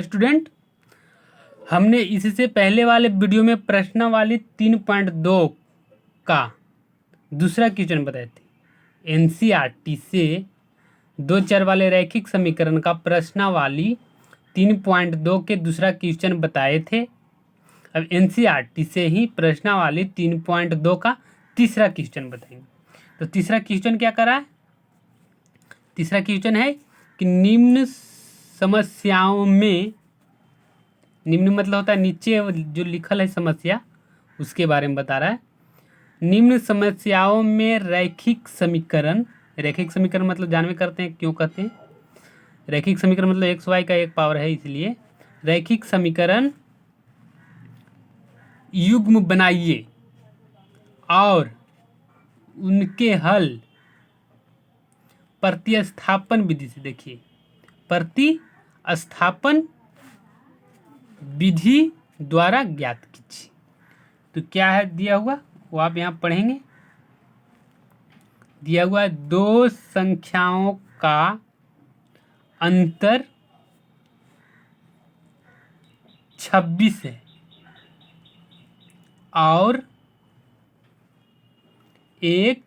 Student, हमने इससे पहले वाले वीडियो में प्रश्नावली 3.2 का दूसरा क्वेश्चन बताए थे। एनसीईआरटी से 2 चर वाले रैखिक समीकरण का प्रश्नावली 3.2 के दूसरा क्वेश्चन बताए थे। अब एनसीईआरटी से ही प्रश्नावली 3.2 का तीसरा क्वेश्चन बताएंगे। तो तीसरा क्वेश्चन क्या करा है? तीसरा क्वेश्चन है कि निम्न समस्याओं में, निम्न मतलब होता है नीचे जो लिखल है समस्या, उसके बारे में बता रहा है। निम्न समस्याओं में रैखिक समीकरण, रैखिक समीकरण मतलब जानवे करते हैं क्यों कहते हैं रैखिक समीकरण, मतलब एक्स वाई का एक पावर है, इसलिए रैखिक समीकरण युग्म बनाइए और उनके हल प्रतिस्थापन विधि से, देखिए प्रतिस्थापन विधि द्वारा ज्ञात कीजिए। तो क्या है दिया हुआ वो आप यहाँ पढ़ेंगे। दिया हुआ है 2 संख्याओं का अंतर 26 है और एक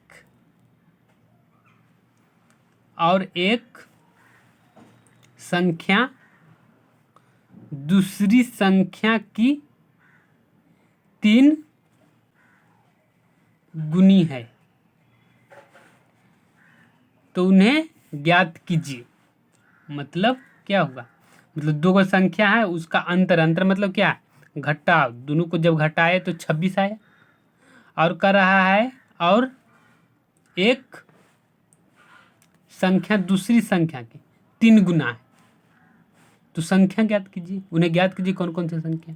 संख्या दूसरी संख्या की 3 गुनी है, तो उन्हें ज्ञात कीजिए। मतलब क्या होगा? मतलब 2 संख्या है, उसका अंतर मतलब क्या है? घटाव। दोनों को जब घटाए तो 26 आया, और कर रहा है और एक संख्या दूसरी संख्या की 3 गुना है, तो संख्या ज्ञात कीजिए, उन्हें ज्ञात कीजिए कौन कौन सी संख्या।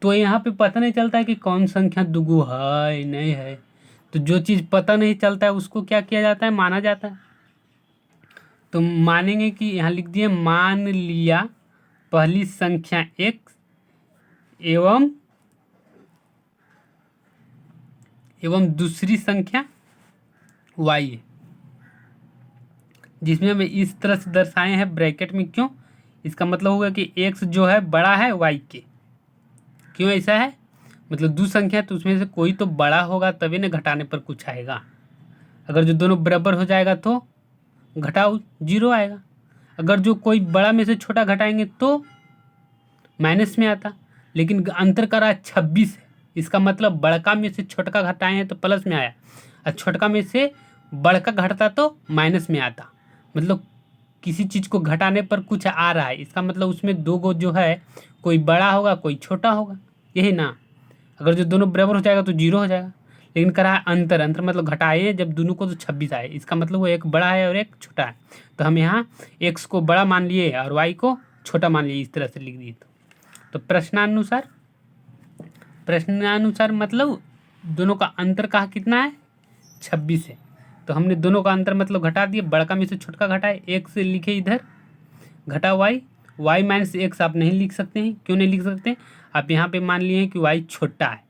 तो यहाँ पे पता नहीं चलता है कि कौन संख्या दुगु है नहीं है। तो जो चीज़ पता नहीं चलता है उसको क्या किया जाता है? माना जाता है। तो मानेंगे कि यहाँ लिख दिए, मान लिया पहली संख्या x एवं दूसरी संख्या y है, जिसमें हम इस तरह से दर्शाए हैं ब्रैकेट में। क्यों? इसका मतलब होगा कि x जो है बड़ा है y के। क्यों ऐसा है? मतलब 2 संख्या है तो उसमें से कोई तो बड़ा होगा, तभी ना घटाने पर कुछ आएगा। अगर जो दोनों बराबर हो जाएगा तो घटाओ 0 आएगा। अगर जो कोई बड़ा में से छोटा घटाएंगे तो माइनस में आता। लेकिन अंतर करा 26 है, इसका मतलब बड़का में से छोटका घटाए हैं तो प्लस में आया, और छोटका में से बड़का घटता तो माइनस में आता। मतलब किसी चीज़ को घटाने पर कुछ आ रहा है, इसका मतलब उसमें 2 गो जो है, कोई बड़ा होगा कोई छोटा होगा, यही ना। अगर जो दोनों बराबर हो जाएगा तो 0 हो जाएगा। लेकिन करा है अंतर मतलब घटाए जब दोनों को तो 26 आए, इसका मतलब वो एक बड़ा है और एक छोटा है। तो हम यहाँ x को बड़ा मान लिए और y को छोटा मान लिए, इस तरह से लिख दिए। तो प्रश्नानुसार मतलब दोनों का अंतर कहा कितना है? 26 है। तो हमने दोनों का अंतर मतलब घटा दिए, बड़का में से छोटका घटाए, x लिखे इधर, घटा y माइनस x आप नहीं लिख सकते हैं। क्यों नहीं लिख सकते? आप यहाँ पे मान लिए हैं कि y छोटा है,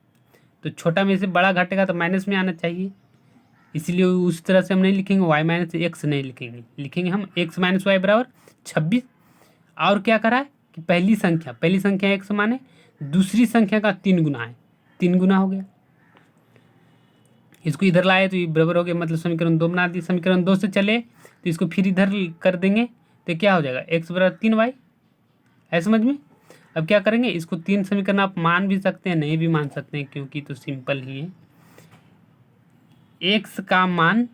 तो छोटा में से बड़ा घटेगा तो माइनस में आना चाहिए, इसलिए उस तरह से हम नहीं लिखेंगे। y माइनस x नहीं लिखेंगे हम x माइनस वाई बराबर 26। और क्या करा है कि पहली संख्या x माने दूसरी संख्या का 3 गुना है, 3 गुना हो गया। इसको इधर लाए तो ये बराबर हो गया, मतलब समीकरण 2 बना दिए। समीकरण 2 से चले तो इसको फिर इधर कर देंगे तो क्या हो जाएगा? x बराबर 3y है, समझ में? अब क्या करेंगे, इसको 3 समीकरण आप मान भी सकते हैं, नहीं भी मान सकते हैं, क्योंकि तो सिंपल ही है। x का मान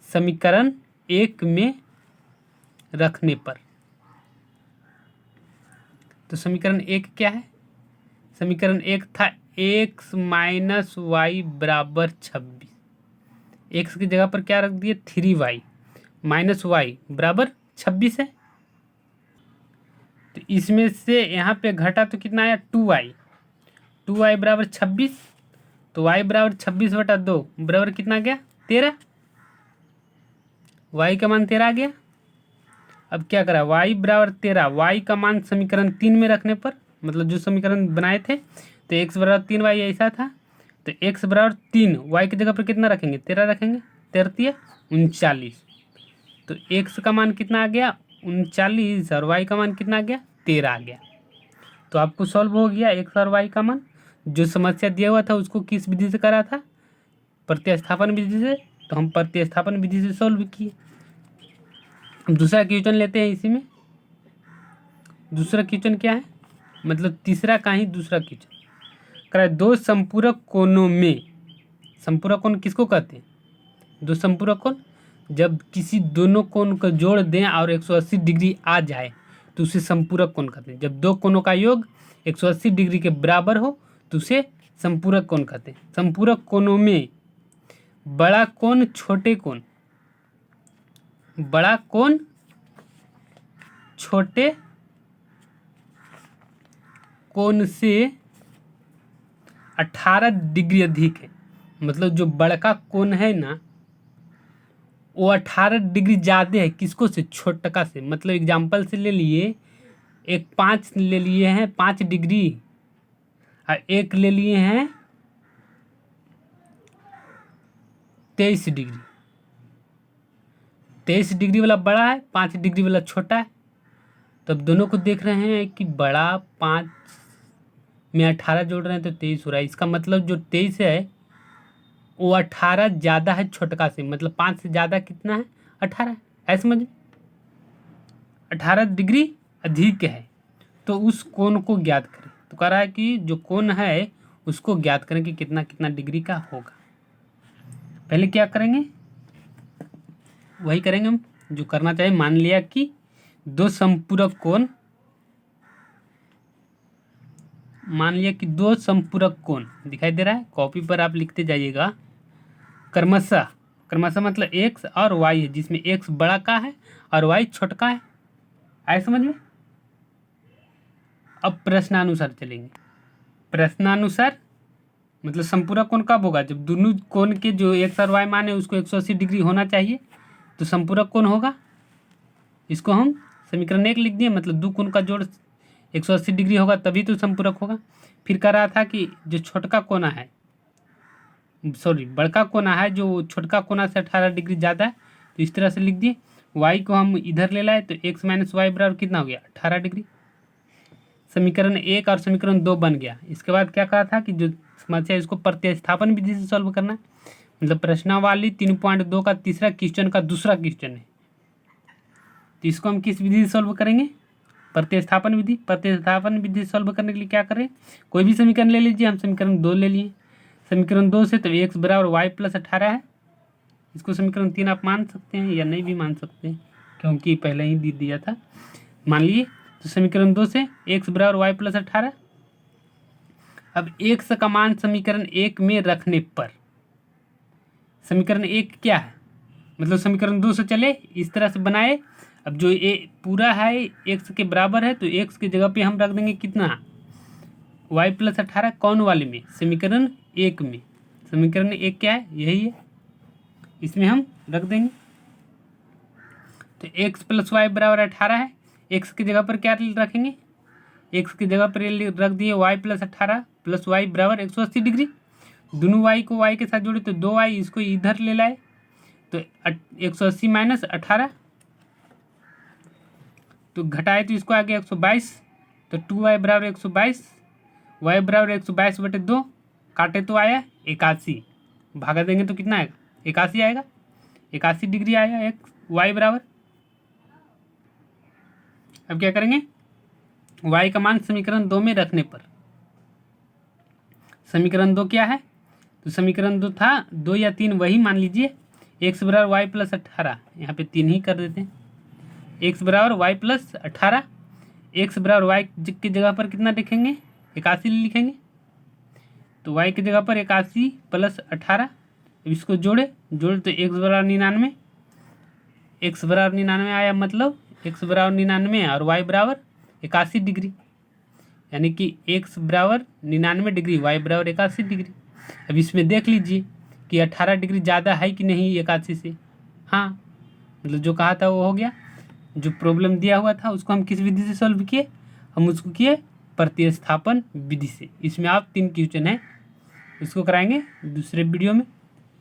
समीकरण 1 में रखने पर, तो समीकरण 1 क्या है? समीकरण 1 था x माइनस वाई बराबर 26। x की जगह पर क्या रख दिए? 3y माइनस वाई बराबर 26 है। तो इसमें से यहाँ पे घटा तो कितना आया? 2y बराबर 26। तो y बराबर 26/2 बराबर कितना गया? 13। y का मान 13 आ गया। अब क्या करा? y बराबर 13, y का मान समीकरण 3 में रखने पर, मतलब जो समीकरण बनाए थे तो x बराबर 3y ऐसा था, तो x बराबर 3, y की जगह पर कितना रखेंगे? 13 रखेंगे, 13 39। तो x का मान कितना आ गया? 39, और y का मान कितना आ गया? 13 आ गया। तो आपको सॉल्व हो गया एक्स और वाई का मान। जो समस्या दिया हुआ था उसको किस विधि से करा था? प्रतिस्थापन विधि से। तो हम प्रतिस्थापन विधि से सॉल्व किए। हम दूसरा क्वेश्चन लेते हैं इसी में। दूसरा क्वेश्चन क्या है? मतलब तीसरा का ही दूसरा क्वेश्चन करा है। दो संपूरक कोणों में, संपूरक कोण किसको कहते हैं? दो संपूरक कोण जब किसी दोनों कोण को जोड़ दें और 180 डिग्री आ जाए तो उसे संपूरक कोण कहते हैं। जब दो कोणों का योग 180 डिग्री के बराबर हो तो उसे संपूरक कोण कहते हैं। संपूरक कोणों में बड़ा कोण छोटे कोण, बड़ा कोण छोटे कोण से 18 डिग्री अधिक है। मतलब जो बड़का कोण है ना वो 18 डिग्री ज़्यादा है किसको से? छोटका से। मतलब एग्जाम्पल से ले लिए, एक 5 ले लिए हैं 5 डिग्री और एक ले लिए हैं 23 डिग्री। 23 डिग्री वाला बड़ा है, 5 डिग्री वाला छोटा है। तो अब दोनों को देख रहे हैं कि बड़ा 5 में 18 जोड़ रहे हैं तो 23 हो रहा है। इसका मतलब जो 23 है वो 18 ज़्यादा है छोटका से। मतलब 5 से ज़्यादा कितना है? 18। ऐसे समझ, 18 डिग्री अधिक है। तो उस कोण को ज्ञात करें। तो कह रहा है कि जो कोण है उसको ज्ञात करें कि कितना कितना डिग्री का होगा। पहले क्या करेंगे? वही करेंगे हम जो करना चाहिए। मान लिया कि दो संपूरक कोण, मान लिया कि दो संपूरक कोण दिखाई दे रहा है। कॉपी पर आप लिखते जाइएगा। क्रमशः, क्रमशः मतलब एक्स और वाई है जिसमें एक्स बड़ा का है और वाई छोटका है। आए समझ में? अब प्रश्नानुसार चलेंगे। प्रश्नानुसार मतलब संपूरक कोण कब होगा? जब दोनों कोण के जो एक्स और वाई मान है उसको 180 डिग्री होना चाहिए तो संपूरक कोण होगा। इसको हम समीकरण 1 लिख दिए। मतलब दो कोण का जोड़ 180 डिग्री होगा तभी तो संपूरक होगा। फिर कह रहा था कि जो छोटका कोना है, सॉरी बड़का कोना है जो छोटका कोना से 18 डिग्री ज़्यादा है तो इस तरह से लिख दिए। वाई को हम इधर ले लाए तो एक्स माइनस वाई बराबर कितना हो गया? 18 डिग्री। समीकरण 1 और समीकरण 2 बन गया। इसके बाद क्या कहा था कि जो समस्या इसको प्रतिस्थापन विधि से सॉल्व करना है। मतलब प्रश्नावली 3.2 का तीसरा क्वेश्चन का दूसरा क्वेश्चन है। तो इसको हम किस विधि से सॉल्व करेंगे? प्रतिस्थापन विधि। प्रतिस्थापन विधि से सॉल्व करने के लिए क्या करें? कोई भी समीकरण ले लीजिए। हम समीकरण 2 ले लिए। समीकरण 2 से तो एक्स बराबर वाई प्लस 18 है। इसको समीकरण 3 आप मान सकते हैं या नहीं भी मान सकते हैं क्योंकि पहले ही दे दिया था। मान लिए तो समीकरण 2 से एक्स बराबर वाई प्लस 18। अब एक्स का मान समीकरण 1 में रखने पर समीकरण 1 क्या है? मतलब समीकरण 2 से चले इस तरह से बनाए। अब जो ए पूरा है एक्स के बराबर है तो एक्स की जगह पे हम रख देंगे कितना? Y plus 18। कौन वाले में? समीकरण 1 में। समीकरण 1 क्या है? यही है, इसमें हम रख देंगे। तो एक्स प्लस वाई बराबर 18 है। एक्स की जगह पर क्या रखेंगे? एक्स की जगह पर रख दिए वाई प्लस 18 प्लस वाई बराबर 180 डिग्री। दोनों वाई को वाई के साथ जोड़े तो 2 वाई, इसको इधर ले लाए तो 180 माइनस 18 तो घटाए तो इसको आ गया 122। तो 2y बराबर 122, वाई बराबर 122/2 काटे तो आया 81। भागा देंगे तो कितना आएगा? 81 आएगा। 81 डिग्री आया एक वाई बराबर। अब क्या करेंगे? वाई का मान समीकरण 2 में रखने पर समीकरण 2 क्या है? तो समीकरण 2 था 2 या 3 वही मान लीजिए। एक्स बराबर वाई प्लस 18, यहाँ पे 3 ही कर देते हैं। एक्स बराबर वाई प्लस 18, एक्स बराबर वाई की जगह पर कितना लिखेंगे? 81 लिखेंगे। तो वाई की जगह पर 81 प्लस 18। इसको जोड़े तो एक्स बराबर 99। एक्स बराबर 99 आया। मतलब एक्स बराबर 99 और वाई बराबर 81 डिग्री। यानी कि एक्स बराबर 99 डिग्री, वाई बराबर 81 डिग्री। अब इसमें देख लीजिए कि 18 डिग्री ज़्यादा है कि नहीं 81 से। हाँ, मतलब जो कहा था वो हो गया। जो प्रॉब्लम दिया हुआ था उसको हम किस विधि से सॉल्व किए? हम उसको किए प्रतिस्थापन विधि से। इसमें आप 3 क्वेश्चन हैं, उसको कराएंगे दूसरे वीडियो में।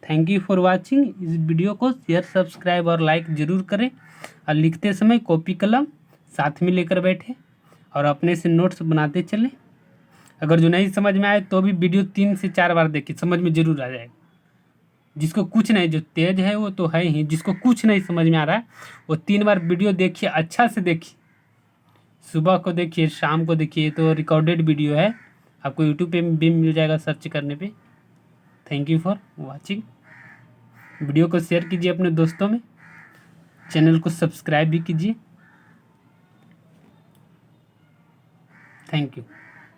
Thank you for watching. इस वीडियो को शेयर, सब्सक्राइब और लाइक ज़रूर करें और लिखते समय कॉपी कलम साथ में लेकर बैठे और अपने से नोट्स बनाते चलें। अगर जो नहीं समझ में आए तो भी वीडियो 3 से 4 बार देखिए, समझ में ज़रूर आ जाएगा। जिसको कुछ नहीं, जो तेज है वो तो है ही, जिसको कुछ नहीं समझ में आ रहा है वो 3 बार वीडियो देखिए, अच्छा से देखिए। सुबह को देखिए, शाम को देखिए, तो रिकॉर्डेड वीडियो है, आपको यूट्यूब पे भी मिल जाएगा सर्च करने पे। Thank you for watching. Video को शेयर कीजिए अपने दोस्तों में, चैनल को सब्सक्राइब भी कीजिए। Thank you.